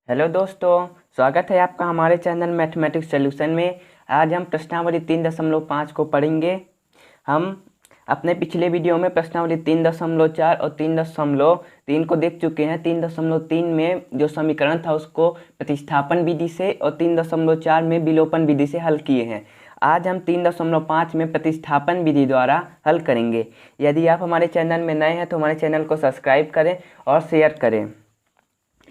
Hello दोस्तों, स्वागत है आपका हमारे चैनल मैथमेटिक्स सॉल्यूशन में। आज हम प्रश्नावली 3.5 को पढ़ेंगे। हम अपने पिछले वीडियो में प्रश्नावली 3.4 और 3.3 को देख चुके हैं। 3.3 में जो समीकरण था उसको प्रतिस्थापन विधि से और 3.4 में विलोपन विधि से हल किए हैं। आज हम 3.5 में प्रतिस्थापन विधि द्वारा हल करेंगे। यदि आप हमारे चैनल में नए हैं तो हमारे चैनल को सब्सक्राइब करें और शेयर करें।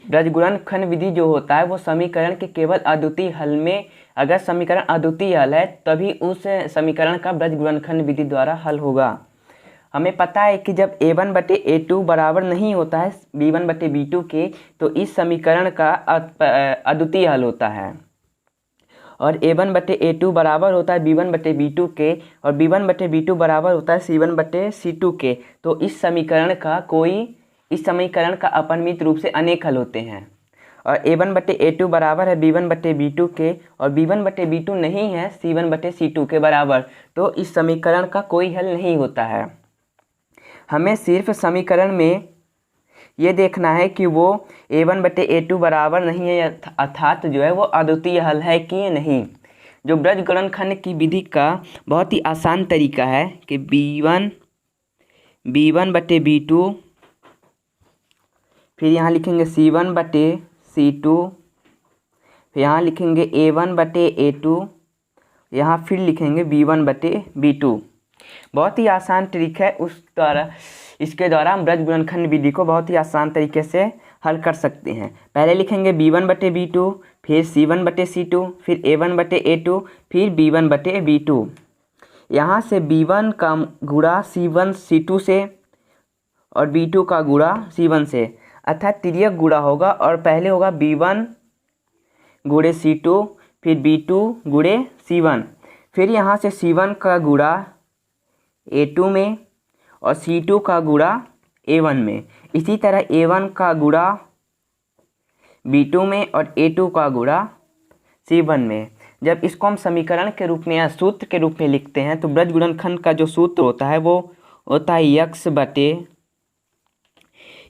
ब्रजगुणनखंड विधि जो होता है वो समीकरण के केवल अद्वितीय हल में, अगर समीकरण अद्वितीय हल है तभी उस समीकरण का ब्रजगुणनखंड विधि द्वारा हल होगा। हमें पता है कि जब a1/a2 बराबर नहीं होता है b1/b2 के, तो इस समीकरण का अद्वितीय हल होता है। और a1/a2 बराबर होता है b1/b2 के, और b1/b2 बराबर होता है c1/c2 के। तो इस समीकरण का अपरिमित रूप से अनेक हल होते हैं। और a1/a2 बराबर है b1/b2 के, और b1/b2 नहीं है c1/c2 के बराबर, तो इस समीकरण का कोई हल नहीं होता है। हमें सिर्फ समीकरण में ये देखना है कि वो a1/a2 बराबर नहीं है, अर्थात जो है वो अद्वितीय हल है कि नहीं। जो ब्रजगुणनखंड की विधि का बहुत ही आसान तरीका है कि b1/b2, फिर यहाँ लिखेंगे c1/c2, फिर यहाँ लिखेंगे a1/a2, यहाँ फिर लिखेंगे b1/b2। बहुत ही आसान ट्रिक है, इसके द्वारा हम ब्रजगुणनखंड विधि को बहुत ही आसान तरीके से हल कर सकते हैं। पहले लिखेंगे b1/b2, फिर c1/c2, फिर a1/a2, फिर b1/b2। यहाँ से b1 का गुणा c1 c2 से और b2 का गुणा c1 से, अर्थात तिर्यक गुणा होगा। और पहले होगा b1 गुणे c2, फिर b2 गुणे c1, फिर यहाँ से c1 का गुणा a2 में और c2 का गुणा a1 में। इसी तरह a1 का गुणा b2 में और a2 का गुणा c1 में। जब इसको हम समीकरण के रूप में या सूत्र के रूप में लिखते हैं तो ब्रजगुणनखंड का जो सूत्र होता है वो होता है x बटे,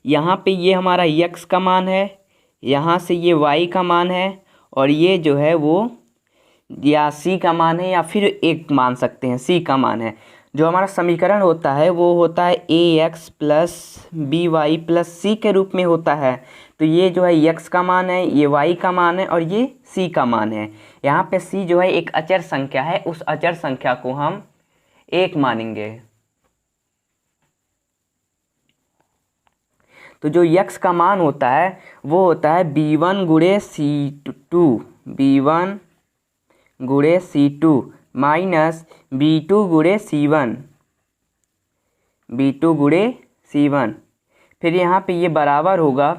यहाँ पे ये हमारा x का मान है, यहाँ से ये y का मान है, और ये जो है वो या c का मान है, या फिर एक मान सकते हैं c का मान है। जो हमारा समीकरण होता है वो होता है ax plus by plus c के रूप में होता है। तो ये जो है x का मान है, ये y का मान है, और ये c का मान है। यहाँ पे c जो है एक अचर संख्या है, उस अचर संख्या को हम 1 मानेंगे। तो जो x का मान होता है वो होता है b1 गुणे c2, b1 गुणे c2 माइनस b2 गुणे c1, b2 गुणे c1। फिर यहाँ पे ये बराबर होगा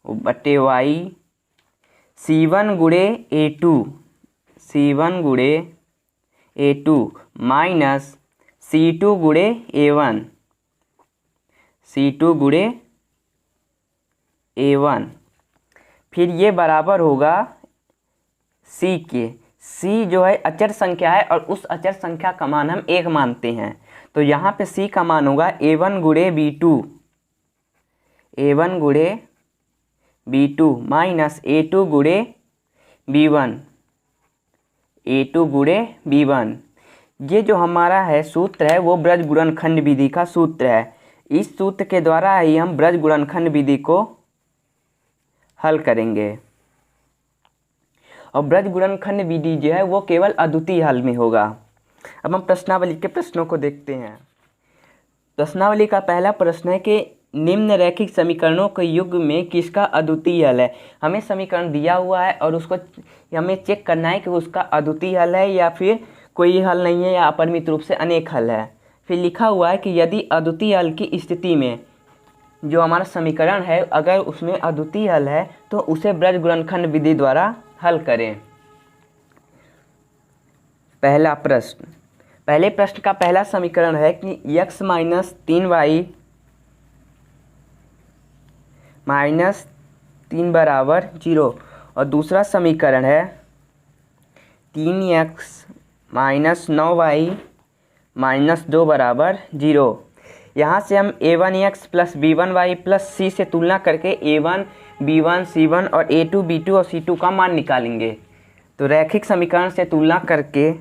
बटे y, c1 गुणे a2, c1 गुणे a2 माइनस c2 गुणे a1, c2 गुणे a1। फिर ये बराबर होगा c के। c जो है अचर संख्या है और उस अचर संख्या का मान हम 1 मानते हैं। तो यहाँ पे c का मान होगा a1 गुणे b2, a1 गुणे b2 माइनस a2 गुणे b1, a2 गुणे b1। ये जो हमारा है सूत्र है वो ब्रजगुणनखंड विधि का सूत्र है। इस सूत्र के द्वारा ही हम ब्रजगुणनखंड विधि को हल करेंगे। और ब्रजगुणनखंड विधि जो है वो केवल अद्वितीय हल में होगा। अब हम प्रश्नावली के प्रश्नों को देखते हैं। प्रश्नावली का पहला प्रश्न है कि निम्न रैखिक समीकरणों के युग में किसका अद्वितीय हल है। हमें समीकरण दिया हुआ है और उसको हमें चेक करना है कि उसका अद्वितीय हल है या फिर कोई हल नहीं है या अपरिमित रूप से अनेक हल है। फिर लिखा हुआ है कि यदि अद्वितीय हल की स्थिति में जो हमारा समीकरण है अगर उसमें अद्वितीय हल है तो उसे ब्रजगुणनखंड विधि द्वारा हल करें। पहला प्रश्न, पहले प्रश्न का पहला समीकरण है कि x माइनस 3y माइनस 3 बराबर 0, और दूसरा समीकरण है 3x माइनस 9y माइनस 2 बराबर 0। यहाँ से हम a1x plus b1y plus c से तुलना करके a1 B1 C1 और A2 B2 और C2 का मान निकालेंगे। तो रैखिक समीकरण से तुलना करके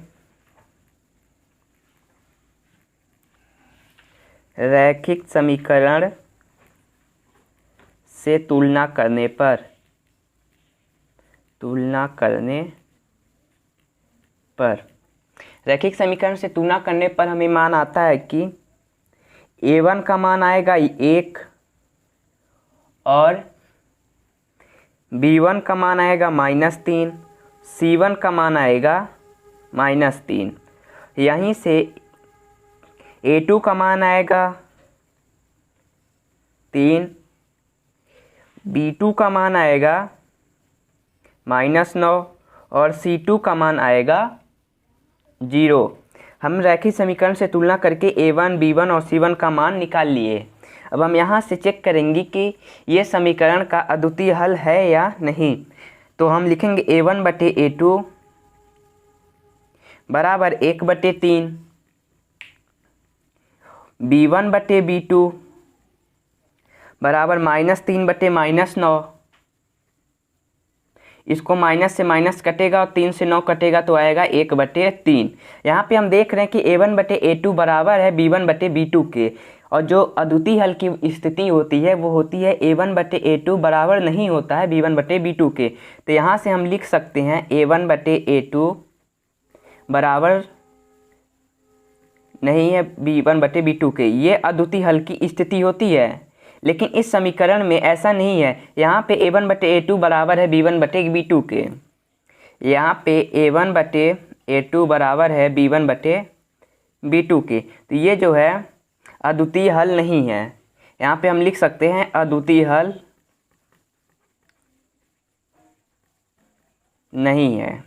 रैखिक समीकरण से तुलना करने पर रैखिक समीकरण से तुलना करने पर हमें मान आता है कि A1 का मान आएगा 1 और B1 का मान आएगा -3, C1 का मान आएगा -3। यहीं से A2 का मान आएगा 3, B2 का मान आएगा -9 और C2 का मान आएगा 0। हम रैखिक समीकरण से तुलना करके A1, B1 और C1 का मान निकाल लिए। अब हम यहाँ से चेक करेंगे कि ये समीकरण का अद्वितीय हल है या नहीं। तो हम लिखेंगे A1 बटे A2 बराबर 1/3, B1 बटे B2 बराबर -3 बटे -9। इसको माइनस से माइनस कटेगा और 3 से 9 कटेगा तो आएगा 1/3। यहाँ पे हम देख रहे हैं कि A1 बटे A2 बराबर है B1 बटे B2 के, और जो अद्वितीय हल की स्थिति होती है वो होती है A1 बटे A2 बराबर नहीं होता है B1 बटे B2 के। तो यहाँ से हम लिख सकते हैं A1 बटे A2 बराबर नहीं है B1 बटे B2 के। ये अद्वितीय हल की स्थिति होती है, लेकिन इस समीकरण में ऐसा नहीं है। यहाँ पे A1 बटे A2 बराबर है B1 बटे B2 के। यहाँ पे A1 बटे A2 बराबर है B1 बटे B2 के। तो ये जो है अद्वितीय हल नहीं है। यहाँ पे हम लिख सकते हैं अद्वितीय हल नहीं है।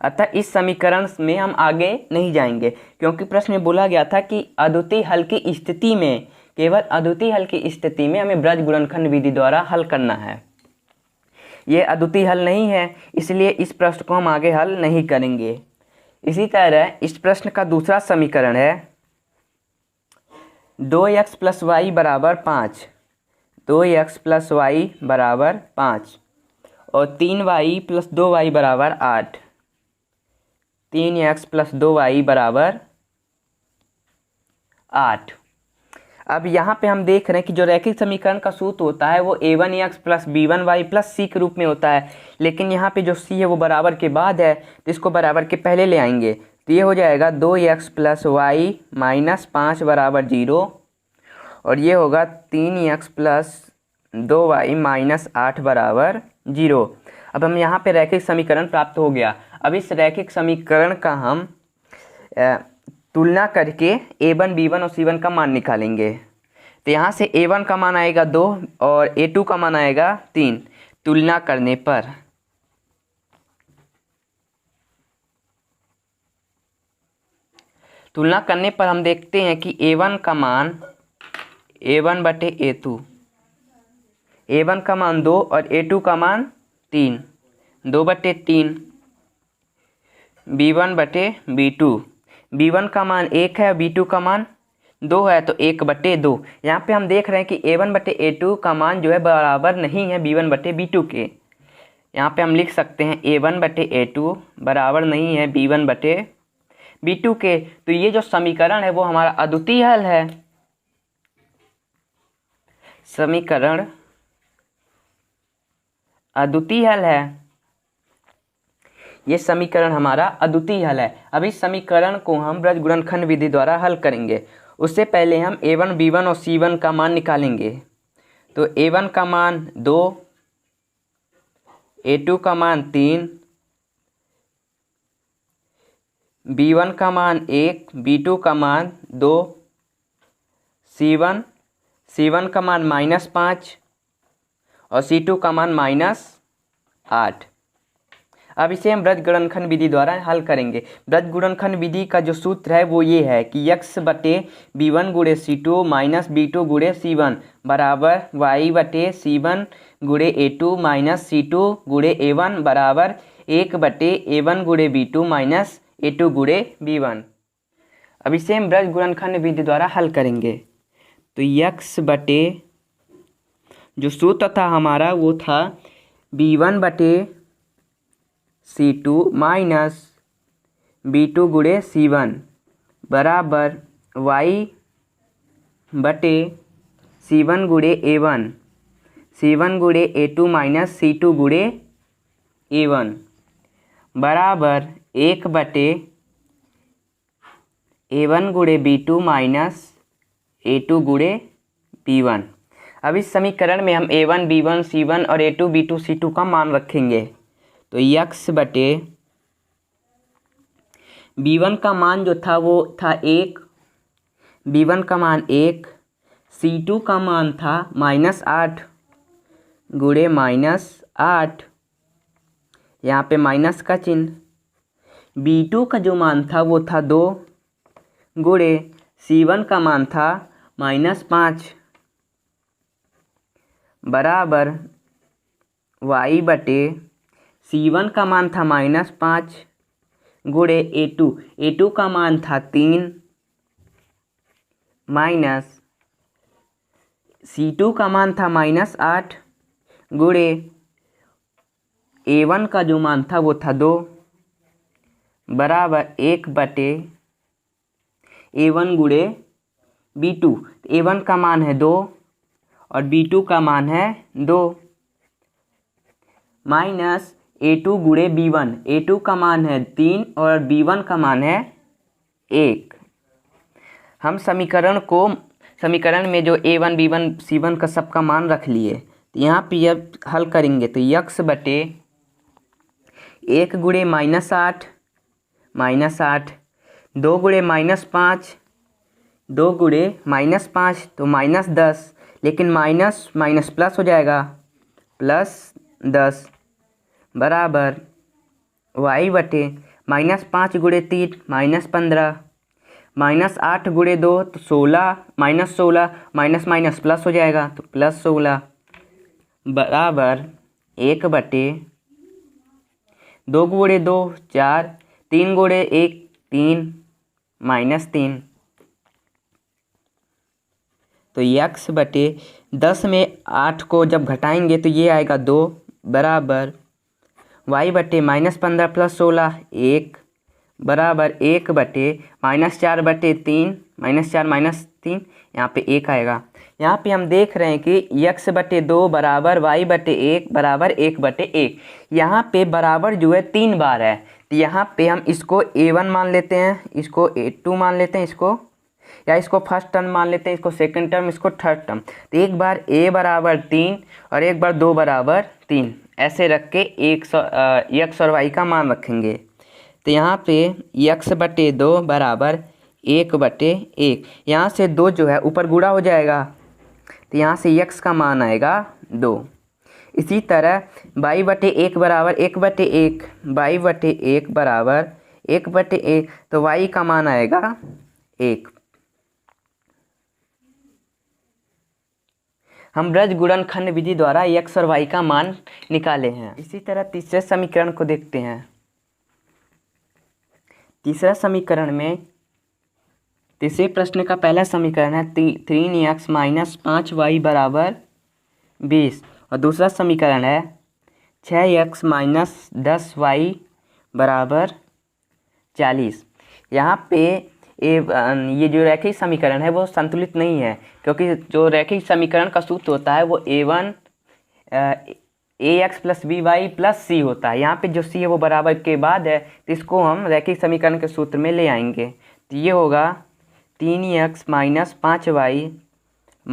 अतः इस समीकरण में हम आगे नहीं जाएंगे, क्योंकि प्रश्न में बोला गया था कि अद्वितीय हल की स्थिति में, केवल अद्वितीय हल की स्थिति में हमें ब्रज गुणनखंड विधि द्वारा हल करना है। ये अद्वितीय हल नहीं है, इसलिए इस प्रश्न को हम आगे हल नहीं करेंगे। इसी तरह इस प्रश्न का दूसरा समीकरण है 2x + y बराबर 5, 2x + y बराबर 5 और 3y + 2y बराबर 8, 3x + 2y बराबर 8। अब यहाँ पे हम देख रहे हैं कि जो रैखिक समीकरण का सूत्र होता है वो a1x + b1y + c के रूप में होता है, लेकिन यहाँ पे जो c है वो बराबर के बाद है, तो इसको बराबर के पहले ले आएंगे। तो ये हो जाएगा 2x + y - 5 बराबर 0 और ये होगा 3x + 2y - 8 बराबर 0। अब हम यहाँ पे रैखिक समीकरण प्राप्त हो गया। अब इस रैखिक समीकरण का हम तुलना करके A1, B1 और C1 का मान निकालेंगे। तो यहाँ से A1 का मान आएगा 2 और A2 का मान आएगा 3। तुलना करने पर हम देखते हैं कि A1 का मान A1 बटे A2, A1 का मान 2 और A2 का मान 3, 2/3, B1 बटे B2, B1 का मान 1 है और B2 का मान 2 है तो 1/2। यहाँ पे हम देख रहे हैं कि A1 बटे A2 का मान जो है बराबर नहीं है B1 बटे B2 के। यहाँ पे हम लिख सकते हैं A1 बटे A2 बराबर नहीं है B1 बटे B2 के। तो ये जो समीकरण है वो हमारा अद्वितीय हल है। समीकरण अद्वितीय हल है, ये समीकरण हमारा अद्वितीय हल है। अब इस समीकरण को हम ब्रज गुणनखंड विधि द्वारा हल करेंगे। उससे पहले हम A1, B1 और C1 का मान निकालेंगे। तो A1 का मान 2, A2 का मान 3, B1 का मान 1, B2 का मान 2, C1 का मान -5 और C2 का मान -8। अब इसे हम ब्रज गुणनखंड विधि द्वारा हल करेंगे। ब्रज गुणनखंड विधि का जो सूत्र है वो ये है कि x बटे b1 गुणे C2 माइनस b2 गुणे C1 बराबर y बटे C1 गुणे A2 माइनस C2 गुणे A1 बराबर 1 बटे A1 गुणे B2 माइनस A2 गुणे B1। अब इसे हम ब्रज गुणनखंड विधि द्वारा हल करेंगे। तो x बटे जो सूत्र था हमारा वो था B1/C2 माइनस B2 गुणे C1 बराबर Y/C1 गुणे A1 C1 गुणे A2 माइनस C2 गुणे A1 बराबर 1/A1 गुणे B2 माइनस A2 गुणे B1। अब इस समीकरण में हम A1 B1 C1 और A2 B2 C2 का मान रखेंगे। तो B1 का मान जो था वो था 1, B1 का मान 1, C2 का मान था -8 गुणे -8, यहाँ पे माइनस का चिन्ह, B2 का जो मान था वो था 2 गुणे C1 का मान था -5 बराबर Y/C1 का मान था -5 गुणे A2 का मान था 3 माइनस C2 का मान था -8 गुणे A1 का जो मान था वो था 2 बराबर 1/A1 गुणे B2। A1 का मान है 2 और B2 का मान है 2 माइनस A2 गुणे B1। A2 का मान है 3 और B1 का मान है 1। हम समीकरण में जो A1 B1 C1 का सबका मान रख लिए। तो यहाँ पे जब हल करेंगे तो x/1 गुणे -8 2 गुणे -5 2 गुणे -5 तो -10, लेकिन माइनस माइनस प्लस हो जाएगा +10 बराबर Y/-5 गुणे 3 -15 -8 गुणे 2 तो 16 -16 माइनस माइनस प्लस हो जाएगा तो +16 बराबर 1/2 गुणे 2 4 3 गुणे 1 3 -3। तो x/10 में 8 को जब घटाएंगे तो ये आएगा 2 बराबर Y/-15 + 16 1 बराबर 1/-4/3 -4 यहाँ पे 1 आएगा। यहाँ पे हम देख रहे हैं कि x/2 बराबर Y/1 बराबर 1/1। यहाँ पे बराबर जो है 3 बार है, तो यहाँ पे हम इसको A1 मान लेते हैं, इसको A2 मान लेते हैं, इसको फर्स्ट टर्म मान लेते हैं, इसको सेकंड टर्म, इसको थर्ड टर्म। तो एक बार A बराबर 3 और एक बार 2 बराबर 3 ऐसे रख के x और y का मान रखेंगे। तो यहाँ पे x/2 बराबर 1/1। यहाँ से 2 जो है ऊपर गुणा हो जाएगा, तो यहाँ से x का मान आएगा 2। इसी तरह y/1 बराबर 1/1, y/1 बराबर 1/1, तो y का मान आएगा 1। हम ब्रज गुणनखंड विधि द्वारा x और y का मान निकाले हैं। इसी तरह तीसरे समीकरण को देखते हैं। तीसरा समीकरण में तीसरे प्रश्न का पहला समीकरण है 3x - 5y बराबर 20 और दूसरा समीकरण है 6x - 10y बराबर 40। यहाँ पे ये जो रैखिक समीकरण है वो संतुलित नहीं है, क्योंकि जो रैखिक समीकरण का सूत्र होता है वो A1 ax + by + c होता है। यहाँ पे जो c है वो बराबर के बाद है, तो इसको हम रैखिक समीकरण के सूत्र में ले आएंगे। तो ये होगा 3x - 5y -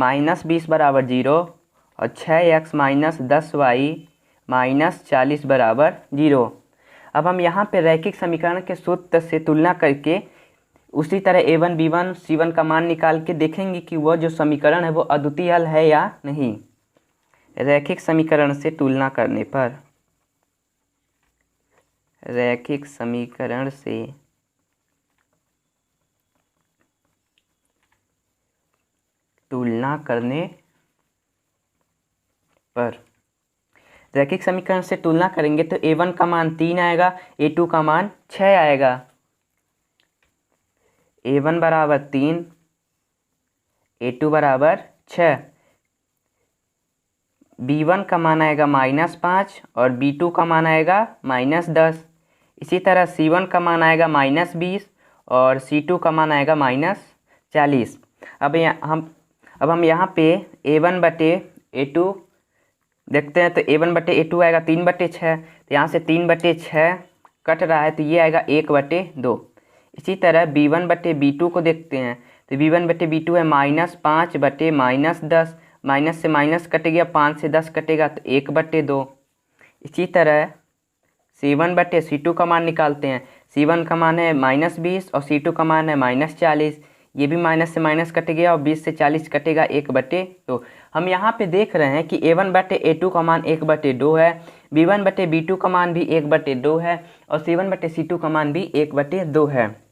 20 बराबर 0 और 6x - 10y - 40 बराबर 0। अब हम यहाँ पे रैखिक समीकरण के सूत्र से तुलना करके उसी तरह A1 B1 C1 का मान निकाल के देखेंगे कि वह जो समीकरण है वो अद्वितीय हल है या नहीं। रैखिक समीकरण से तुलना करने पर, रैखिक समीकरण से तुलना करने पर, रैखिक समीकरण से तुलना करेंगे तो A1 का मान 3 आएगा, A2 का मान 6 आएगा। A1 बराबर 3, A2 बराबर 6। B1 का मान आएगा -5 और B2 का मान आएगा -10। इसी तरह C1 का मान आएगा -20 और C2 का मान आएगा -40। अब हम यहाँ पे A1/A2 देखते हैं, तो A1/A2 आएगा 3/6, तो यहाँ से 3/6 कट रहा है, तो ये आएगा 1/2। इसी तरह B1/B2 को देखते हैं, तो B1/B2 है -5/-10, माइनस से माइनस कट गया, 5 से 10 कटेगा तो 1/2। इसी तरह C1/C2 का मान निकालते हैं, C1 का मान है -20 और C2 का मान है -40, ये भी माइनस से माइनस कट गया और 20 से 40 कटेगा 1/2। हम यहाँ पे देख रहे हैं कि A1/A2 का मान 1/2 है, B1/B2 का मान भी 1/2 है और C1/C2 का मान भी 1/2 है।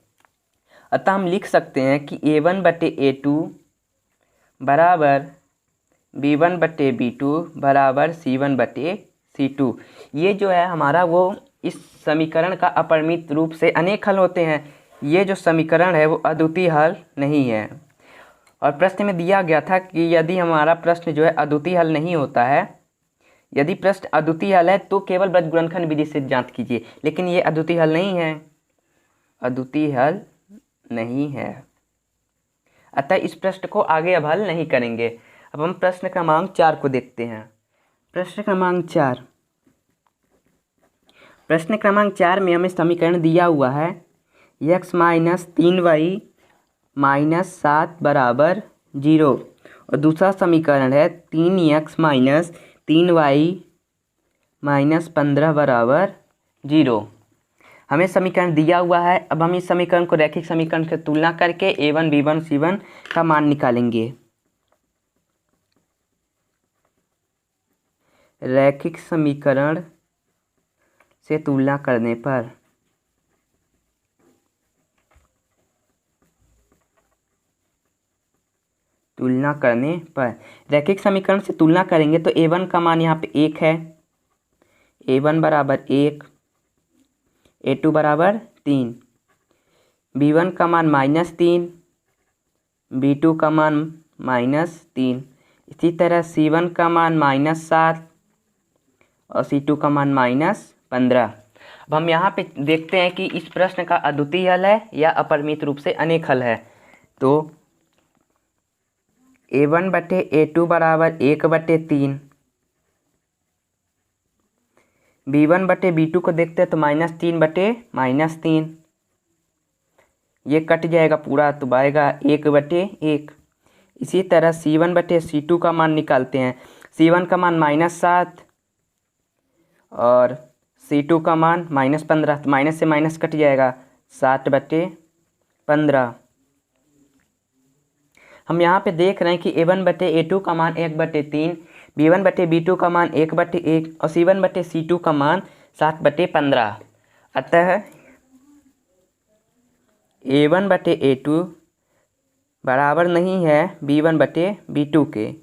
अतः हम लिख सकते हैं कि A1/A2 बराबर B1/B2 बराबर C1/C2। ये जो है हमारा वो इस समीकरण का अपरिमित रूप से अनेक हल होते हैं। ये जो समीकरण है वो अद्वितीय हल नहीं है। और प्रश्न में दिया गया था कि यदि हमारा प्रश्न जो है अद्वितीय हल नहीं होता है, यदि प्रश्न अद्वितीय हल है तो केवल वृत्त गुणनखंड विधि से जांच कीजिए, लेकिन ये अद्वितीय हल नहीं है, अद्वितीय हल नहीं है। अतः इस प्रश्न को आगे अब हल नहीं करेंगे। अब हम प्रश्न क्रमांक 4 को देखते हैं। प्रश्न क्रमांक 4, प्रश्न क्रमांक 4 में हमें समीकरण दिया हुआ है x - 3y - 7 बराबर 0 और दूसरा समीकरण है 3x - 3y - 15 बराबर 0। हमें समीकरण दिया हुआ है। अब हम इस समीकरण को रैखिक समीकरण से तुलना करके A1, B1, C1 का मान निकालेंगे। रैखिक समीकरण से तुलना करने पर रैखिक समीकरण से तुलना करेंगे तो A1 का मान यहाँ पे 1 है, A1 बराबर 1, A2 बराबर 3, B1 का मान -3, B2 का मान -3, इसी तरह C1 का मान -7 और C2 का मान -15। अब हम यहाँ पे देखते हैं कि इस प्रश्न का अद्वितीय हल है या अपरिमित रूप से अनेक हल है। तो A1/A2 बराबर 1/3, B1/B2 को देखते हैं तो -3/-3, ये कट जाएगा पूरा तो आएगा 1/1। इसी तरह C1/C2 का मान निकालते हैं, C1 का मान -7 और C2 का मान -15, तो माइनस से माइनस कट जाएगा 7/15। हम यहाँ पे देख रहे हैं कि A1/A2 का मान 1/3, B1/B2 का मान 1/1 और C1/C2 का मान 7/15। अतः A1/A2 बराबर नहीं है B1/B2 के,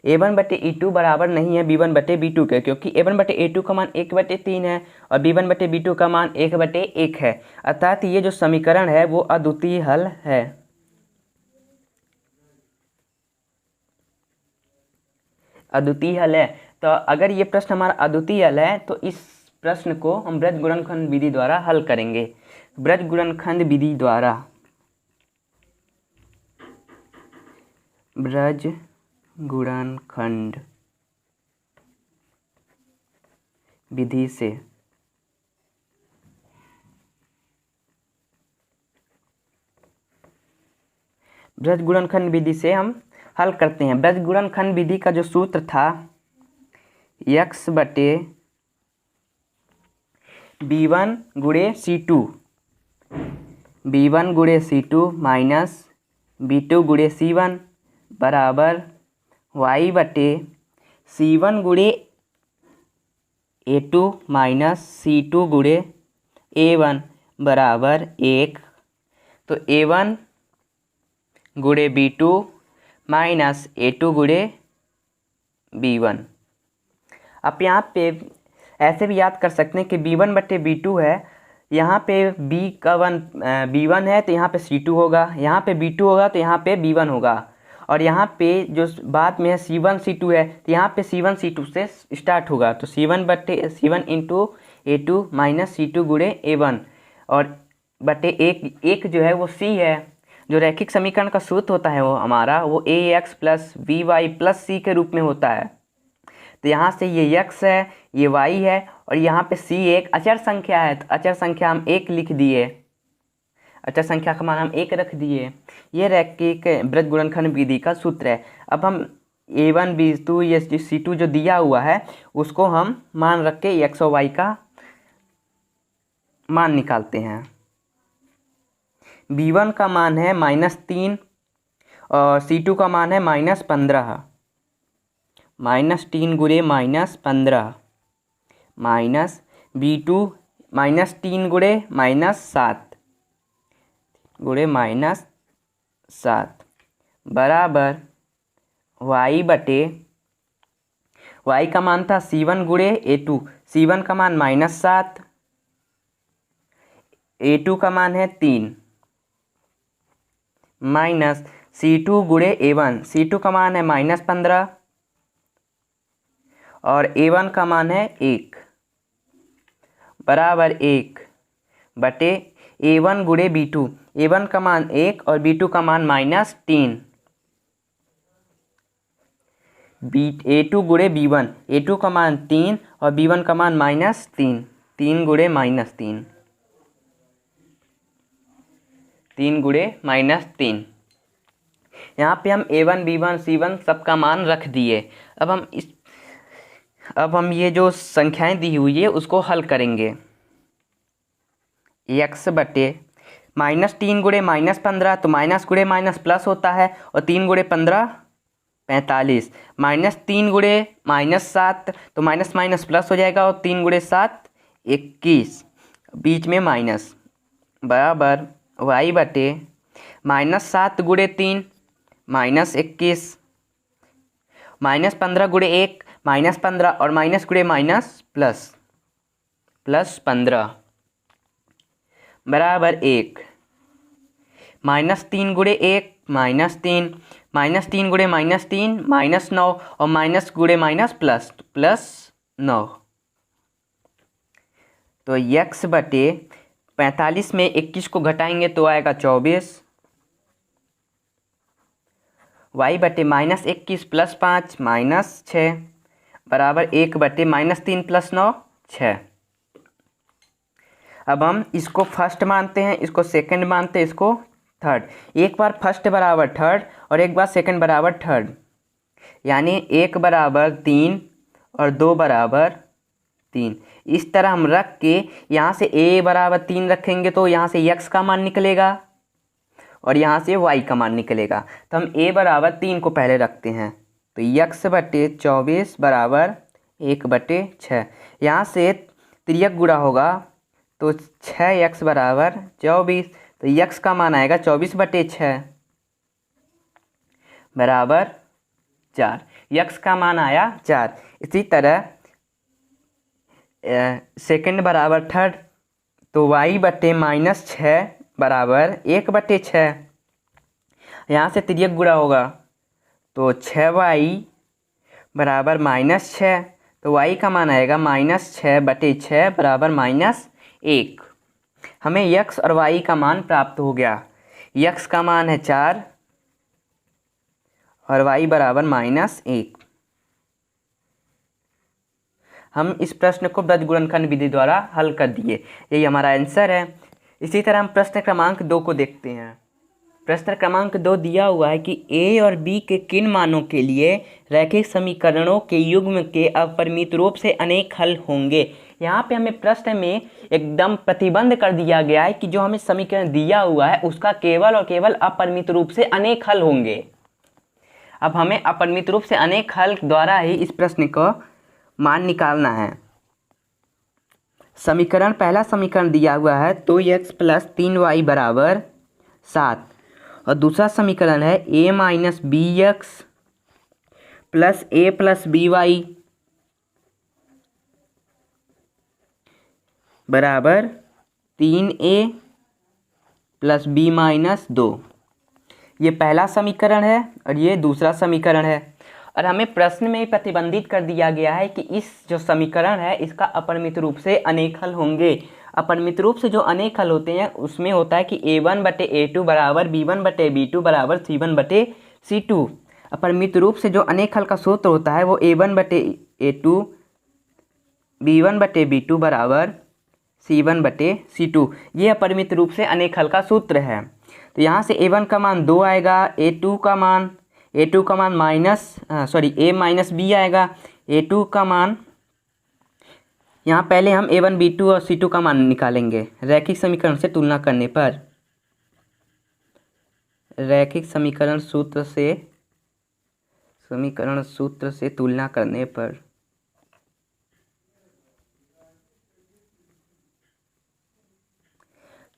A1/A2 बराबर नहीं है B1/B2 के, क्योंकि A1/A2 का मान 1/3 है और B1/B2 का मान 1/1 है। अर्थात ये जो समीकरण है वो अद्वितीय हल है। अद्वितीय हल है। तो अगर ये प्रश्न हमारा अद्वितीय हल है तो इस प्रश्न को हम वृत्त गुणनखंड विधि द्वारा हल करेंगे। वृत्त गुणनखंड विधि द्वारा, वृत्त गुणनखंड विधि से वृत्त गुणनखंड विधि से हम हल करते हैं। वृत्त गुणनखंड विधि का जो सूत्र था x/b1 गुणे c2, b1 गुणे c2 माइनस b2 गुणे c1 बराबर y/c1 गुणे a2 माइनस c2 गुणे a1 बराबर 1। तो a1 गुणे b2 माइनस a2 गुणे b1। आप यहाँ पे ऐसे भी याद कर सकते हैं कि b1/b2 है, यहाँ पे b1 है तो यहाँ पे c2 होगा, यहाँ पे b2 होगा तो यहाँ पे b1 होगा। और यहाँ पे जो बाद में है C1 C2 है, तो यहाँ पे C1 C2 से स्टार्ट होगा, तो C1 into A2 minus C2 गुणे A1 और बटे एक जो है वो C है। जो रैखिक समीकरण का सूत्र होता है वो हमारा वो AX plus BY plus C के रूप में होता है। तो यहाँ से ये x है, ये y है और यहाँ पे C एक अचर संख्या है, तो अचर संख्या हम 1 लिख दिए, अचर संख्या का मान हम 1 रख दिए। ये रैखिक वृत्त गुणनखंड विधि का सूत्र है। अब हम A1 B2 ये C2 जो दिया हुआ है उसको हम मान रख के x और y का मान निकालते हैं। B1 का मान है -3 और C2 का मान है -15, -3 गुणे -15 माइनस B2 -3 गुणे -7 गुणे -7 बराबर y बटे y का मान था C1 गुणे A2, C1 का मान -7, A2 का मान है 3 माइनस C2 गुणे A1, C2 का मान है -15 और A1 का मान है 1 बराबर 1 बटे A1 गुणे B2, A1 का मान 1 और B2 का मान -3 A2 गुणे B1, A2 का मान 3 और B1 का मान -3, 3 गुणे -3, 3 गुणे -3। यहाँ पे हम A1 B1 C1 सबका मान रख दिए। अब हम ये जो संख्याएं दी हुई है उसको हल करेंगे। x बटे -3 गुणे -15, तो माइनस गुणे माइनस प्लस होता है और 3 गुणे 15 45, -3 गुणे -7 तो माइनस माइनस प्लस हो जाएगा और 3 गुणे 7 21 बीच में माइनस बराबर y बटे -7 गुणे 3 -21 -15 गुणे 1 -15 और माइनस गुणे माइनस प्लस 15 बराबर 1 -3 गुणे 1 -3 -3 गुणे -3 -9 और माइनस गुणे माइनस प्लस 9। तो x बटे 45 में 21 को घटाएंगे तो आएगा 24, y बटे -21 प्लस 5 -6 बराबर 1 बटे -3 प्लस 9 6। अब हम इसको फर्स्ट मानते हैं, इसको सेकंड मानते हैं, इसको थर्ड। एक बार फर्स्ट बराबर थर्ड और एक बार सेकंड बराबर थर्ड, यानी 1 बराबर 3 और 2 बराबर 3। इस तरह हम रख के यहाँ से a बराबर 3 रखेंगे तो यहाँ से x का मान निकलेगा और यहाँ से y का मान निकलेगा। तो हम a बराबर 3 को पहले रखते हैं, तो x बटे 24 बराबर 1 बटे 6। यहाँ से तिर्यक गुणा होगा तो 6x बराबर 24, तो x का मान आएगा 24 बटे 6 बराबर 4, x का मान आया 4। इसी तरह सेकंड बराबर थर्ड, तो y बटे -6 बराबर 1 बटे 6। यहाँ से तिर्यक गुणा होगा तो 6y बराबर -6, तो y का मान आएगा -6 बटे 6 बराबर -1। हमें x और y का मान प्राप्त हो गया। x का मान है 4 और y बराबर -1। हम इस प्रश्न को वृत्त गुणनखंड विधि द्वारा हल कर दिए, यही हमारा आंसर है। इसी तरह हम प्रश्न क्रमांक 2 को देखते हैं। प्रश्न क्रमांक 2 दिया हुआ है कि a और b के किन मानों के लिए रैखिक समीकरणों के युग्म के अपरिमित रूप से अनेक हल होंगे। यहाँ पे हमें प्रश्न में एकदम प्रतिबंध कर दिया गया है कि जो हमें समीकरण दिया हुआ है उसका केवल और केवल अपरिमित रूप से अनेक हल होंगे। अब हमें अपरिमित रूप से अनेक हल द्वारा ही इस प्रश्न को मान निकालना है। समीकरण पहला समीकरण दिया हुआ है 2x प्लस 3y बराबर 7 और दूसरा समीकरण है a minus B X plus a plus B Y बराबर 3a प्लस b माइनस 2। ये पहला समीकरण है और ये दूसरा समीकरण है। और हमें प्रश्न में प्रतिबंधित कर दिया गया है कि इस जो समीकरण है इसका अपरिमित रूप से अनेक हल होंगे। अपरिमित रूप से जो अनेक हल होते हैं उसमें होता है कि a1/a2 बराबर b1/b2 बराबर c1/c2। अपरिमित रूप से जो अनेक हल का सूत्र होता है वो a1/a2 b1/b2 बराबर c1/c2। ये अपरिमित रूप से अनेक हल का सूत्र है। तो यहाँ से a1 का मान 2 आएगा, a2 का मान a माइनस b आएगा। a2 का मान यहाँ पहले हम a1 b2 और c2 का मान निकालेंगे रैखिक समीकरण से तुलना करने पर। रैखिक समीकरण सूत्र से तुलना करने पर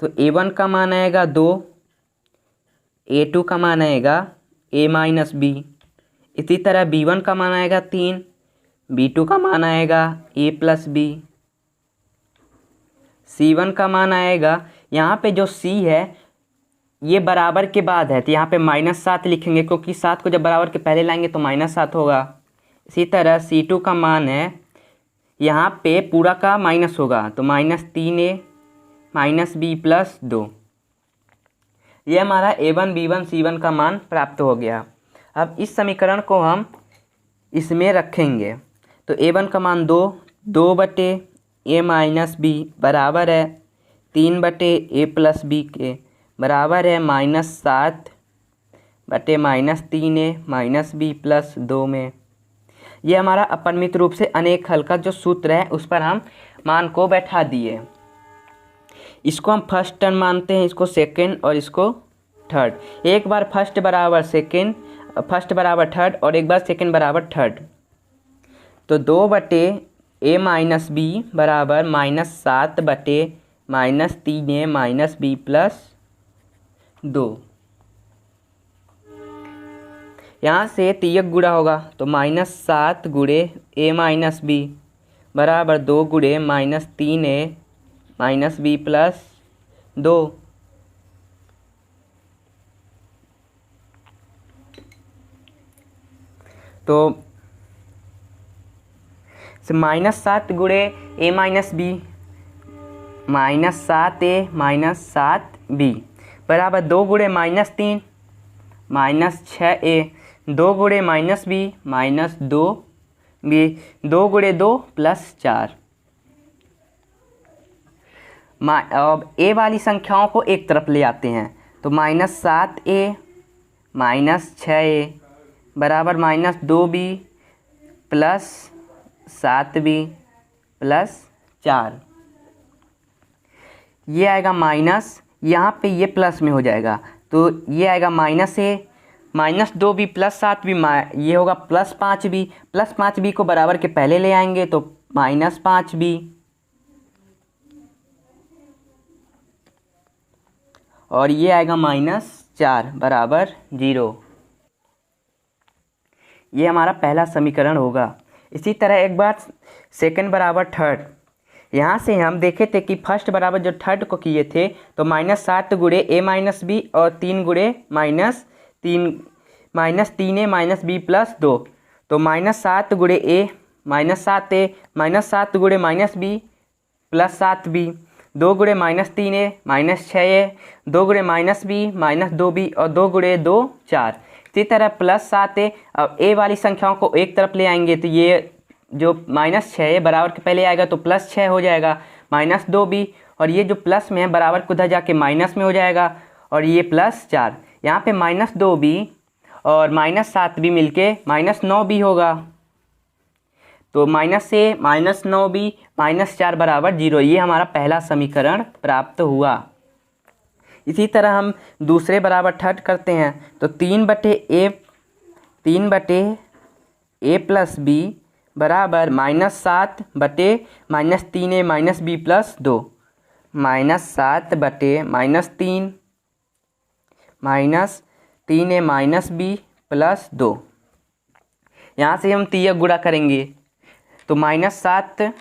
तो a1 का मान आएगा 2, a2 का मान आएगा a माइनस b, इसी तरह b1 का मान आएगा 3, b2 का मान आएगा a प्लस b, c1 का मान आएगा, यहाँ पे जो c है ये बराबर के बाद है तो यहाँ पे -7 लिखेंगे क्योंकि 7 को जब बराबर के पहले लाएंगे तो -7 होगा। इसी तरह c2 का मान है यहाँ पे पूरा का माइनस होगा तो -3a -b प्लस 2। ये हमारा a1 b1 c1 का मान प्राप्त हो गया। अब इस समीकरण को हम इसमें रखेंगे तो a1 का मान 2/a माइनस b बराबर है 3/a प्लस b के बराबर है -7/-3a माइनस b प्लस 2 में। ये हमारा अपरिमित रूप से अनेक हल का जो सूत्र है उस पर हम मान को बैठा दिए। इसको हम फर्स्ट टर्म मानते हैं, इसको सेकंड और इसको थर्ड। एक बार फर्स्ट बराबर थर्ड और एक बार सेकंड बराबर थर्ड। तो 2/a माइनस b बराबर -7/-3a माइनस b प्लस 2। यहाँ से तियक गुणा होगा तो -7 गुणे a माइनस b बराबर 2 गुणे -3a माइनस b प्लस 2। तो -7 गुणे a minus b -7a minus 7b बराबर 2 गुणे -3 -6a 2 गुणे -b -2b 2 गुणे 2 प्लस 4। अब a वाली संख्याओं को एक तरफ ले आते हैं तो -7a -6a बराबर -2b प्लस 7b प्लस 4। ये आएगा माइनस, यहाँ पे ये प्लस में हो जाएगा तो ये आएगा -a -2b प्लस 7b, ये होगा +5b। +5b को बराबर के पहले ले आएंगे तो -5b और ये आएगा -4 बराबर 0। ये हमारा पहला समीकरण होगा। इसी तरह एक बार सेकंड बराबर थर्ड, यहाँ से हम देखे थे कि फर्स्ट बराबर जो थर्ड को किए थे तो -7 गुणे a माइनस b और 3 गुणे -3a माइनस b प्लस 2। तो -7 गुणे a -7a -7 गुणे -b प्लस 7b 2 गुणे -3a -6a 2 गुणे -b -2b और 2 गुणे 2 4। इसी तरह +7a। अब a वाली संख्याओं को एक तरफ ले आएंगे तो ये जो -6 बराबर के पहले आएगा तो +6 हो जाएगा -2b और ये जो प्लस में है बराबर को उधर जाके माइनस में हो जाएगा और ये +4। यहाँ पे -2b और -7b मिलके -9b होगा तो -a -9b -4 बराबर 0। ये हमारा पहला समीकरण प्राप्त हुआ। इसी तरह हम दूसरे बराबर थर्ड करते हैं तो 3/a प्लस b बराबर -7/-3a minus b plus 2। -7/-3 -3a minus b plus 2। यहाँ से हम तियक गुणा करेंगे तो -7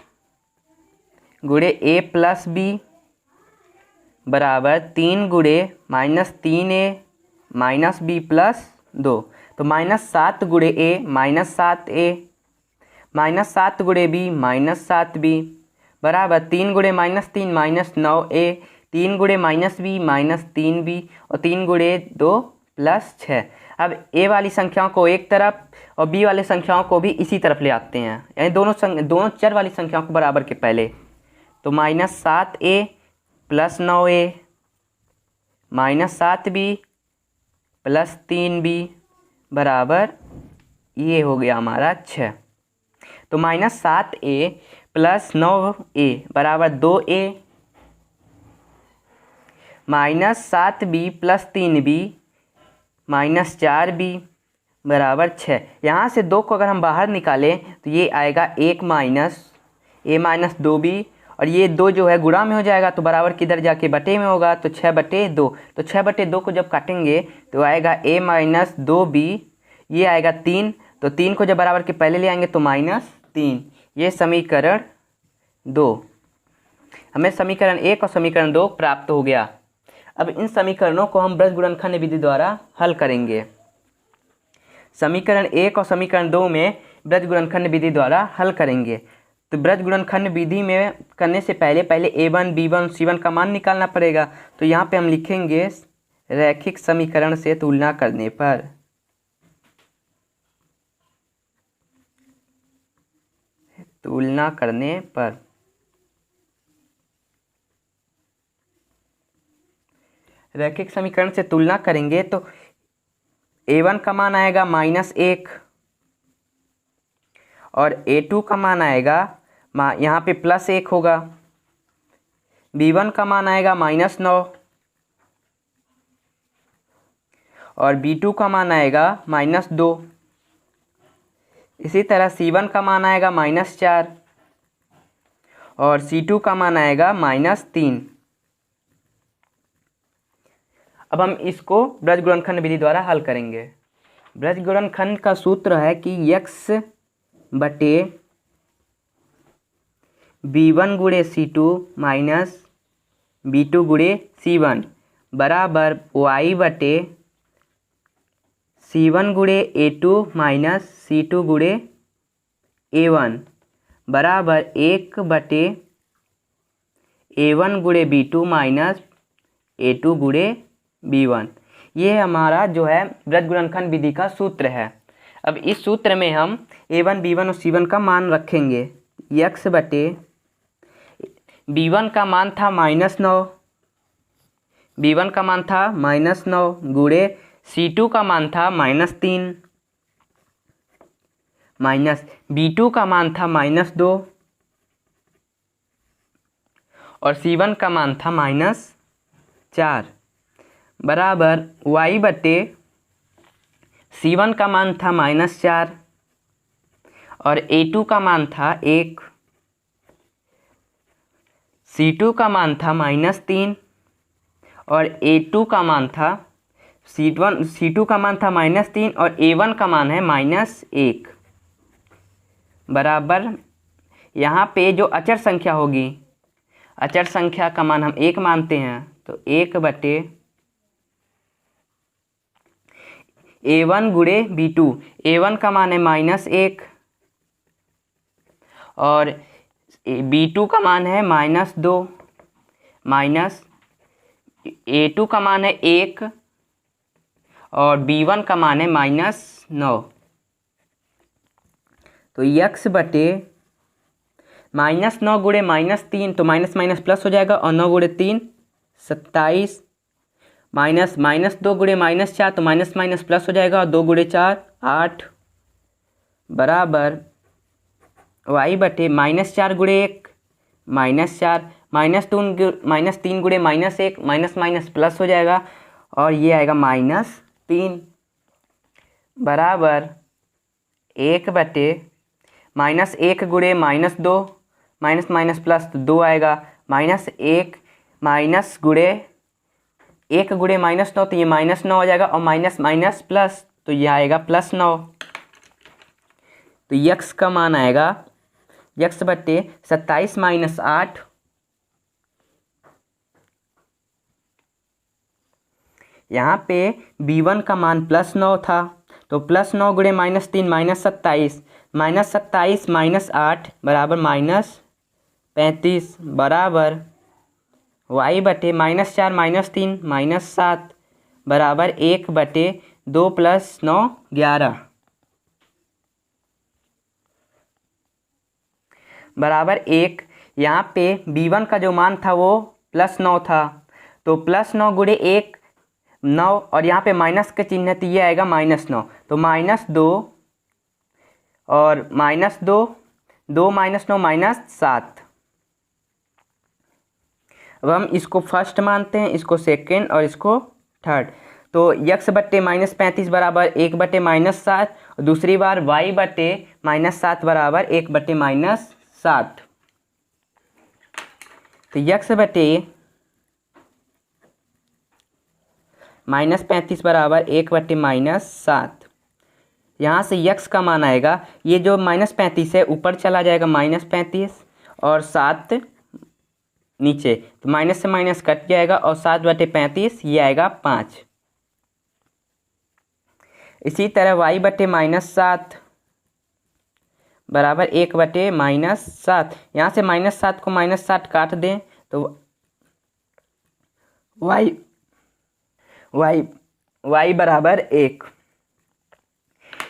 गुणे a प्लस b बराबर 3 गुणे -3a माइनस बी प्लस 2। तो -7 गुणे ए -7a माइनस 7 गुणे बी -7b बराबर 3 गुणे -3 -9a 3 गुणे -b -3b और 3 गुणे 2 + 6। अब ए वाली संख्याओं को एक तरफ और बी वाली संख्याओं को भी इसी तरफ ले आते हैं, यानी दोनों चर वाली संख्याओं को बराबर के पहले। तो -7a + 9a -7b + 3b बराबर ये हो गया हमारा 6। तो -7a + 9a बराबर 2a -7b + 3b -4b बराबर 6। यहाँ से 2 को अगर हम बाहर निकालें तो ये आएगा 1 - a - 2b और ये 2 जो है गुणा में हो जाएगा तो बराबर किधर जाके बटे में होगा, तो 6/2। तो 6/2 को जब काटेंगे तो आएगा a - 2b, ये आएगा 3। तो 3 को जब बराबर के पहले ले आएंगे तो -3। ये समीकरण 2, हमें समीकरण 1 और समीकरण 2 प्राप्त हो गया। अब इन समीकरणों को हम ब्रज गुणनखंड विधि द्वारा हल करेंगे। समीकरण 1 और समीकरण 2 में ब्रज गुणनखंड विधि द्वारा हल करेंगे। तो ब्रज गुणनखंड विधि में करने से पहले a1 b1 c1 का मान निकालना पड़ेगा। तो यहाँ पे हम लिखेंगे रैखिक समीकरण से तुलना करने पर। तुलना करने पर रैखिक समीकरण से तुलना करेंगे तो a1 का मान आएगा -1 और a2 का मान आएगा यहाँ पे +1 होगा। b1 का मान आएगा -9 और b2 का मान आएगा -2। इसी तरह c1 का मान आएगा -4 और c2 का मान आएगा -3। अब हम इसको ब्रज गुणनखंड विधि द्वारा हल करेंगे। ब्रज गुणनखंड का सूत्र है कि x बटे b1 गुणे c2 माइनस b2 गुणे c1 बराबर y बटे c1 गुणे a2 माइनस c2 गुणे a1 बराबर 1 बटे a1 गुणे b2 माइनस a2 गुणे b1। ये हमारा जो है ब्रज गुणनखंड विधि का सूत्र है। अब इस सूत्र में हम a1 b1 और c1 का मान रखेंगे। x बटे b1 का मान था -9, b1 का मान था -9 गुणे c2 का मान था -3 माइनस b2 का मान था -2 और c1 का मान था -4 बराबर y बटे c1 का मान था -4 और a2 का मान था 1, c2 का मान था -3 और a2 का मान था c2 का मान था -3 और a1 का मान है -1 बराबर यहाँ पे जो अचर संख्या होगी, अचर संख्या का मान हम 1 मानते हैं, तो 1 बटे a1 गुणे b2, a1 का मान है -1 और b2 का मान है -2 माइनस a2 का मान है 1 और b1 का मान है -9। तो x बटे -9 गुणे -3 तो माइनस माइनस प्लस हो जाएगा और 9 गुणे 3 27 माइनस -2 गुणे -4 तो माइनस माइनस प्लस हो जाएगा और 2 गुणे 4 8 बराबर y बटे -4 गुणे 1 -4 -3 गुणे -1 माइनस माइनस प्लस हो जाएगा और ये आएगा -3 बराबर 1 बटे -1 गुणे -2 माइनस माइनस प्लस तो 2 आएगा -1 माइनस गुणे 1 गुणे -9 तो ये -9 हो जाएगा और माइनस माइनस प्लस तो ये आएगा +9। तो x का मान आएगा x बटे 27 - 8 यहाँ पे b1 का मान +9 था, तो +9 गुणे -3 -27, -27 -8 बराबर -35 बराबर y बटे -4 -3 -7 बराबर 1/2 + 9 11 बराबर 1। यहाँ पे b1 का जो मान था वो +9 था, तो +9 गुणे 1 9, और यहाँ पे माइनस का चिन्ह है तो ये आएगा -9, तो -2 और -2 2 -9 -7। अब हम इसको फर्स्ट मानते हैं, इसको सेकंड और इसको थर्ड। तो x बट्टे -35 बराबर 1/7, और दूसरी बार y बट्टे -7 बराबर 1/7। तो x बट्टे -35 बराबर 1/7। यहाँ से x का मान आएगा, ये जो -35 है ऊपर चला जाएगा -35 और 7 नीचे, तो माइनस से माइनस कट जाएगा और 7/35 ये आएगा 5। इसी तरह y बटे -7 बराबर 1/7। यहाँ से -7 को -7 काट दें तो y बराबर 1।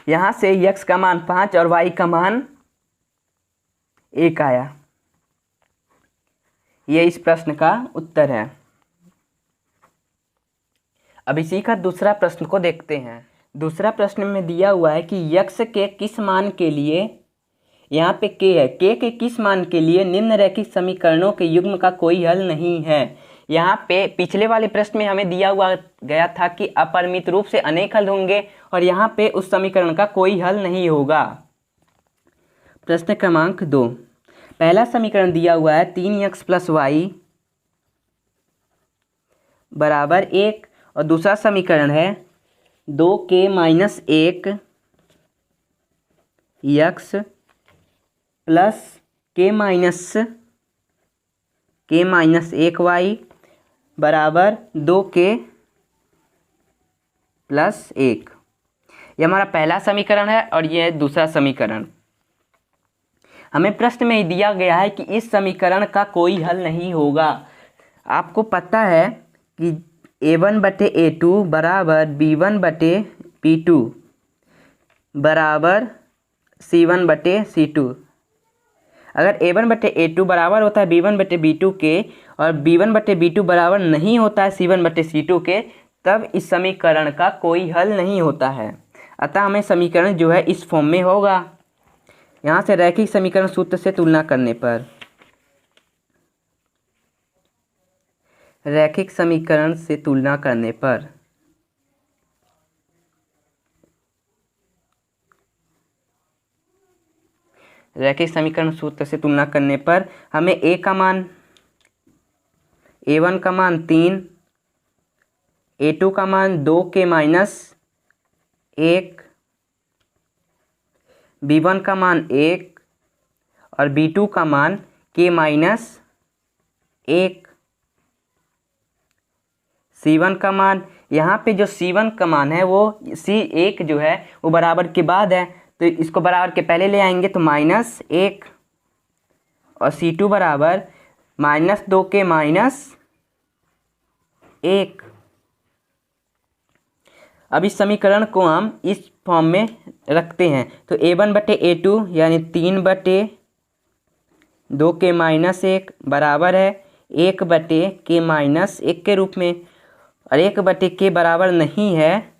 यहाँ से x का मान 5 और y का मान 1 आया। ये इस प्रश्न का उत्तर है। अब इसी का दूसरा प्रश्न को देखते हैं। दूसरा प्रश्न में दिया हुआ है कि x के किस मान के लिए, यहाँ पे k है, k के किस मान के लिए निम्नरेखिक समीकरणों के युग्म का कोई हल नहीं है। यहाँ पे पिछले वाले प्रश्न में हमें दिया हुआ गया था कि अपरिमित रूप से अनेक हल होंगे, और यहाँ पे उस समीकरण का कोई हल नहीं होगा। प्रश्न क्रमांक 2, पहला समीकरण दिया हुआ है 3x + y बराबर 1, और दूसरा समीकरण है 2k - 1 x plus k - 1 y बराबर 2k + 1। यह हमारा पहला समीकरण है और यह दूसरा समीकरण। हमें प्रश्न में दिया गया है कि इस समीकरण का कोई हल नहीं होगा। आपको पता है कि a1/a2 बराबर b1/b2 बराबर c1/c2। अगर a1/a2 बराबर होता है b1/b2 के और b1/b2 बराबर नहीं होता है c1/c2 के, तब इस समीकरण का कोई हल नहीं होता है। अतः हमें समीकरण जो है इस फॉर्म में होगा। यहाँ से रैखिक समीकरण सूत्र से तुलना करने पर, रैखिक समीकरण से तुलना करने पर रैखिक समीकरण सूत्र से तुलना करने पर हमें a का मान, a1 का मान 3, a2 का मान 2k - 1, b1 का मान 1 और b2 का मान k - 1। c1 का मान, यहाँ पे जो c1 का मान है वो c1 जो है वो बराबर के बाद है, तो इसको बराबर के पहले ले आएंगे तो -1, और c2 बराबर -2k - 1। अब इस समीकरण को हम इस फॉर्म में रखते हैं, तो a1/a2 यानी 3/2k - 1 बराबर है 1/k - 1 के रूप में, और 1/k बराबर नहीं है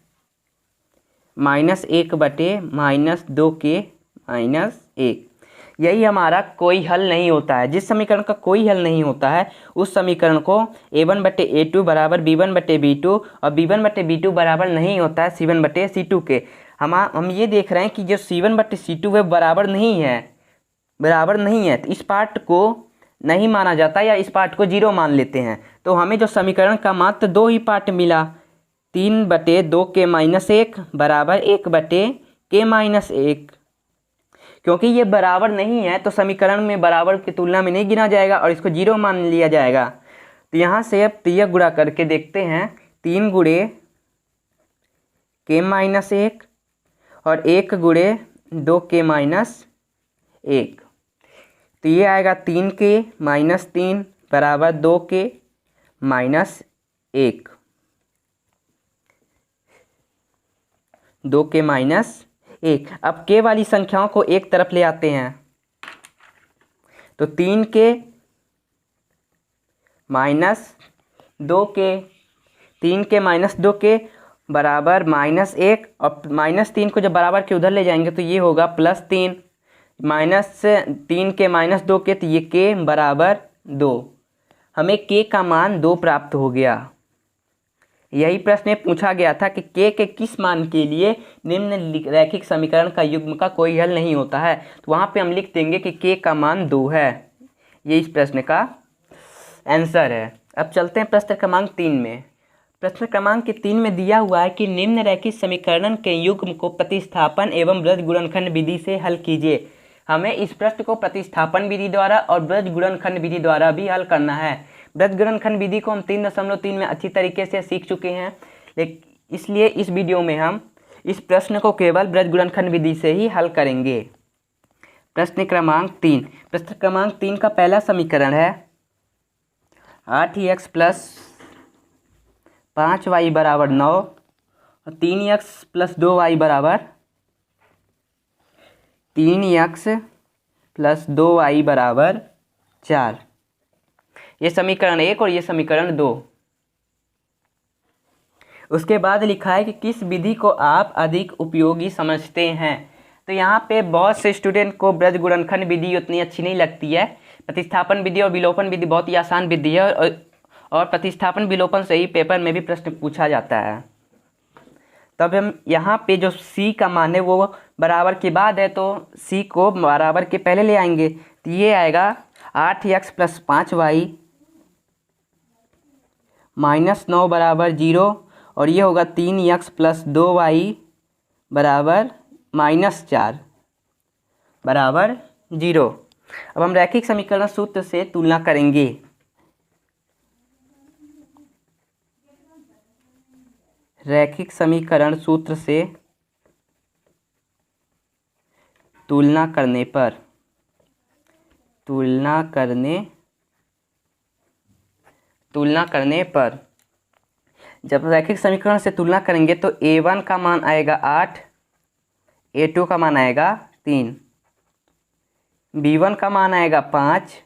-1/-2k - 1। यही हमारा कोई हल नहीं होता है। जिस समीकरण का कोई हल नहीं होता है उस समीकरण को a1/a2 बराबर b1/b2 और b1/b2 बराबर नहीं होता है c1/c2 के। हम ये देख रहे हैं कि जो c1/c2 है बराबर नहीं है, तो इस पार्ट को नहीं माना जाता या इस पार्ट को 0 मान लेते हैं। तो हमें जो समीकरण का मात्र 2 ही पार्ट मिला, 3/2k - 1 बराबर 1/k - 1। क्योंकि ये बराबर नहीं है तो समीकरण में बराबर की तुलना में नहीं गिना जाएगा और इसको 0 मान लिया जाएगा। तो यहाँ से अब 3 गुणा करके देखते हैं, 3 × के माइनस 1 और 1 गुणे 2k-1। तो ये आएगा 3k-3 बराबर 2k-1। 2k-1। अब के वाली संख्याओं को एक तरफ ले आते हैं तो 3k-2k, 3k-2k बराबर -1 और -3 को जब बराबर के उधर ले जाएंगे तो ये होगा +3 -3k-2k, तो ये k बराबर 2। हमें k का मान 2 प्राप्त हो गया। यही प्रश्न में पूछा गया था कि k के किस मान के लिए निम्न रैखिक समीकरण का युग्म का कोई हल नहीं होता है। तो वहाँ पे हम लिख देंगे कि k का मान 2 है। ये इस प्रश्न का आंसर है। अब चलते हैं प्रश्न क्रमांक 3 में। प्रश्न क्रमांक 3 में दिया हुआ है कि निम्न रैखिक समीकरण के युग्म को प्रतिस्थापन एवं वृत्त गुणनखंड विधि से हल कीजिए। हमें इस प्रश्न को प्रतिस्थापन विधि द्वारा और वृत्त गुणनखंड विधि द्वारा भी हल करना है। वृत्त गुणनखंड विधि को हम 3.3 में अच्छी तरीके से सीख चुके हैं, लेकिन इसलिए इस वीडियो में हम इस प्रश्न को केवल वृत्त गुणनखंड विधि से ही हल करेंगे। प्रश्न क्रमांक 3। प्रश्न क्रमांक 3 का पहला समीकरण है 8x + 5y बराबर 9 और 3x + 2y बराबर 4। ये समीकरण 1 और ये समीकरण 2। उसके बाद लिखा है कि किस विधि को आप अधिक उपयोगी समझते हैं। तो यहाँ पे बहुत से स्टूडेंट को वृत्त गुणनखंड विधि उतनी अच्छी नहीं लगती है। प्रतिस्थापन विधि और विलोपन विधि बहुत ही आसान विधि है और प्रतिस्थापन विलोपन से ही पेपर में भी प्रश्न पूछा जाता है। तब हम यहाँ पे जो c का मान है वो बराबर के बाद है, तो c को बराबर के पहले ले आएंगे। तो ये आएगा 8x + 5y -9 बराबर 0 और ये होगा 3x + 2y बराबर -4 बराबर 0। अब हम रैखिक समीकरण सूत्र से तुलना करेंगे। रैखिक समीकरण सूत्र से तुलना करने पर जब रैखिक समीकरण से तुलना करेंगे तो a1 का मान आएगा 8, a2 का मान आएगा 3, b1 का मान आएगा 5,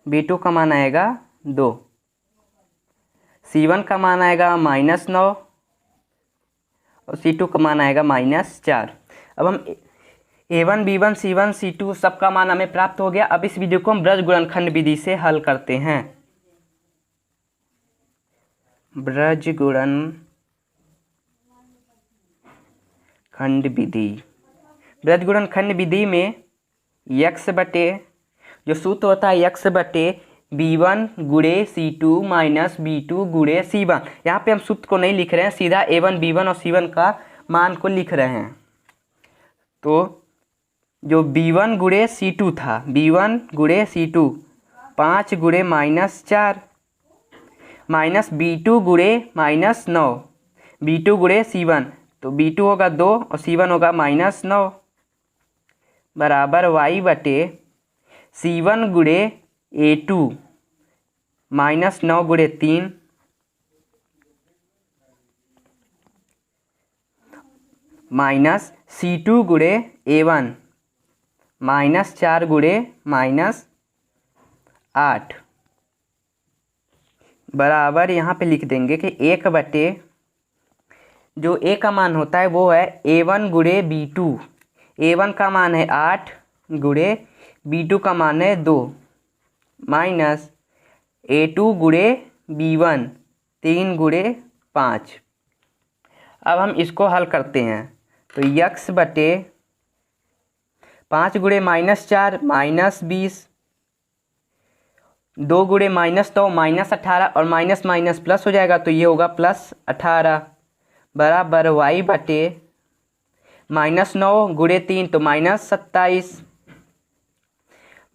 b2 का मान आएगा 2, c1 का मान आएगा -9 और c2 का मान आएगा -4। अब हम a1, b1, c1, c2 सबका मान हमें प्राप्त हो गया। अब इस वीडियो को हम वृत्त गुणनखंड विधि से हल करते हैं। वृत्त गुणनखंड विधि में x बटे जो सूत्र होता है x बटे b1 गुणे c2 माइनस b2 गुणे c1। यहाँ पे हम सूत्र को नहीं लिख रहे हैं, सीधा a1, b1 और c1 का मान को लिख रहे हैं। तो जो b1 गुणे c2 था, b1 गुणे c2 5 गुणे -4 माइनस b2 गुणे -9 b2 गुणे c1, तो b2 होगा 2 और c1 होगा -9 बराबर y बटे c1 गुणे a2 -9 गुणे 3 माइनस c2 गुणे a1 -4 गुणे -8 बराबर यहाँ पे लिख देंगे कि 1 बटे जो a का मान होता है वो है a1 गुणे b2। a1 का मान है 8 गुणे b2 का मान है 2 माइनस a2 गुणे b1 3 गुणे 5। अब हम इसको हल करते हैं तो x बटे 5 गुणे -4 -20 2 गुणे -9 -18 और माइनस माइनस प्लस हो जाएगा, तो ये होगा +18 बराबर y बटे -9 गुणे 3 तो -27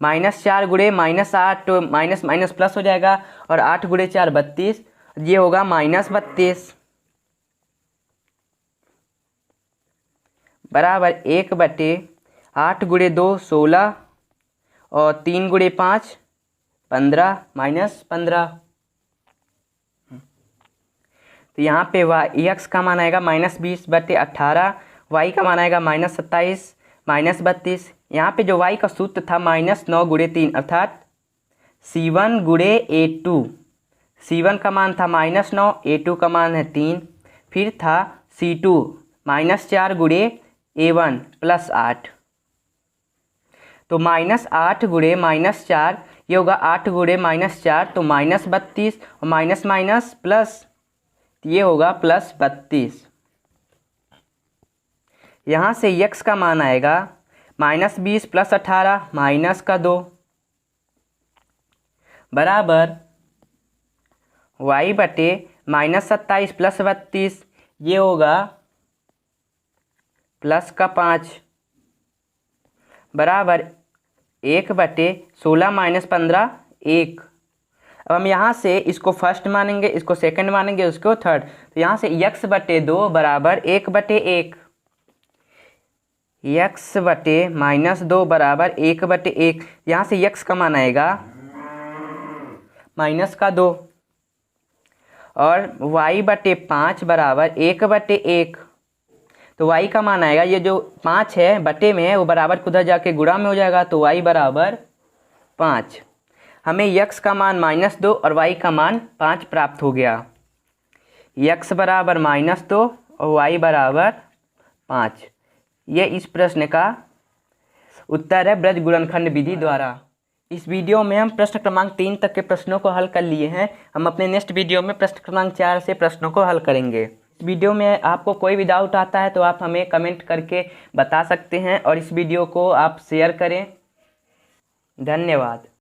-4 गुणे -8 तो माइनस माइनस प्लस हो जाएगा और 8 गुणे 4 32, ये होगा -32 बराबर 1/8 × 2 16 और 3 × 5 15 -15। तो यहाँ पे x का मान आएगा -20/18, y का मान आएगा -27 -32। यहाँ पे जो y का सूत्र था -9 × 3 अर्थात C1 × A2। C1 का मान था -9, A2 का मान है 3। फिर था C2 -4 × A1 +8। तो -8 × -4 ये होगा 8 × -4 तो -32 और माइनस माइनस प्लस ये होगा +32। यहाँ से x का मान आएगा -20 + 18 -2 बराबर y/-27 + 32 ये होगा +5 बराबर 1/16 - 15 1। अब हम यहाँ से इसको फर्स्ट मानेंगे, इसको सेकंड मानेंगे, उसको थर्ड। तो यहाँ से x/2 बराबर 1/1, x/-2 बराबर 1/1। यहाँ से x का मान आएगा -2 और y/5 बराबर 1/1। तो y का मान आएगा, ये जो 5 है बटे में है वो बराबर उधर जाके गुणा में हो जाएगा, तो y बराबर 5। हमें x का मान -2 और y का मान 5 प्राप्त हो गया। x बराबर -2 और y बराबर 5। ये इस प्रश्न का उत्तर है ब्रज गुणनखंड विधि द्वारा। इस वीडियो में हम प्रश्न क्रमांक 3 तक के प्रश्नों को हल कर लिए हैं। हम अपने नेक्स्ट वीडियो में प्रश्न क्रमांक 4 से प्रश्नों को हल करेंगे। इस वीडियो में आपको कोई भी डाउट आता है तो आप हमें कमेंट करके बता सकते हैं और इस वीडियो को आप शेयर करें। धन्यवाद।